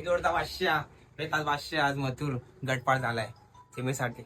जोडता बादशाह बेताज बादशाह आज मथुर गटपाळ झालाय सेमीसाठी.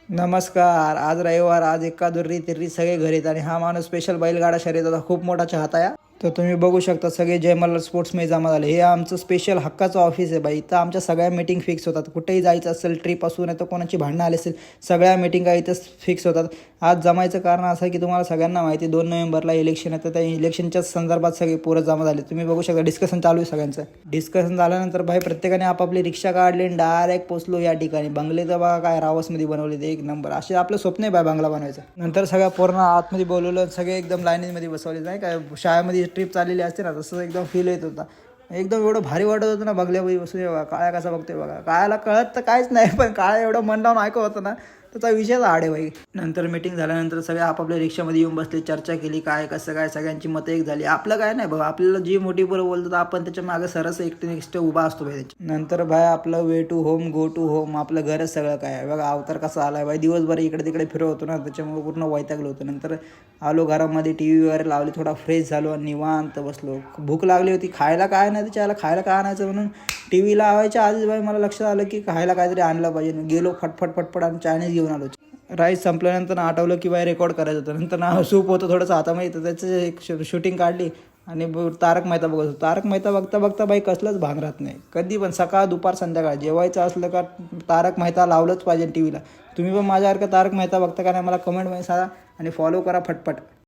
नमस्कार. आज रविवार, आज एकादुर्री तिर्री सगळे घरी आहेत आणि हा माणूस स्पेशल बैलगाडा शर्यतीचा खूप मोठा चाहता आहे. तर तुम्ही बघू शकता सगळे जय मल्हार स्पोर्ट्समध्ये जमा झाले. हे आमचं स्पेशल हक्काचं ऑफिस आहे बाई. इथं आमच्या सगळ्या मीटिंग फिक्स होतात. कुठेही जायचं असेल ट्रिप असू नाही तर कोणाची भांडणं आली असेल सगळ्या मीटिंगा इथंच फिक्स होतात. आज जमायचं कारण असं आहे की तुम्हाला सगळ्यांना माहिती 2 नोव्हेंबरला इलेक्शन आहे. तर त्या इलेक्शनच्याच संदर्भात सगळे पोरं जमा झाले. तुम्ही बघू शकता डिस्कशन चालू आहे सगळ्यांचं. डिस्कशन झाल्यानंतर भाई प्रत्येकाने आपापली रिक्षा काढली आणि डायरेक्ट पोचलो या ठिकाणी. बंगले तर बघा काय रावसमध्ये बनवले ते एक नंबर. असे आपलं स्वप्न आहे बाय बंगला बनवायचं. नंतर सगळ्या पोरांना आतमध्ये बोलवलं. सगळे एकदम लाईनीमध्ये बसवले. नाही काय शाळेमध्ये ट्रिप चाललेली असते ना तसं एकदम फील येत होता. एकदम एवढं भारी वाटत होतं ना बंगल्यामध्ये बसून. बघा काळ्या कसा बघतोय बघा. काळ्याला कळत तर काहीच नाही पण काळ्या एवढं मन लावून ऐकत होतं ना त्याचा विषयच आड आहे भाई. नंतर मीटिंग झाल्यानंतर सगळे आपापल्या रिक्षामध्ये येऊन बसले. चर्चा केली काय कसं काय सगळ्यांची मतं एक झाली. आपलं काय नाही बघा. आपल्याला जी मोठी पोरं बोलतात आपण त्याच्या मागे सरस एकटे उभा असतो भाई त्याच्या. नंतर भाई आपलं way to home go to home आपलं घरच सगळं काय आहे बघा. अवतार कसा आलाय भाई. दिवसभर इकडे तिकडे फिरत होतो ना त्याच्यामुळे पूर्ण वैतागलो होतं. नंतर आलो घरामध्ये TV वगैरे लावली. थोडा फ्रेश झालो आणि निवांत बसलो. भूक लागली होती. खायला काय नाही त्याच्याला खायला काय आणायचं म्हणून TV लावायच्या आधीच भाई मला लक्षात आलं की खायला काहीतरी आणलं पाहिजे. गेलो फटफट आणि चायनीज घेऊन आलो. राईस संपल्यानंतर आठवलं की बाय रेकॉर्ड करायचं होतं. नंतर ना सूप होतं थोडंसं हातामध्ये तर त्याचं एक शूटिंग काढली आणि तारक मेहता बघत होतो. तारक मेहता बघता बघता बाई कसलंच भान राहत नाही. कधी पण सकाळ दुपार संध्याकाळ जेवायचं असलं का तारक मेहता लावलंच पाहिजे TVला. तुम्ही पण माझ्यासारखं तारक मेहता बघता का नाही मला कमेंटमध्ये सांगा आणि फॉलो करा फटफट.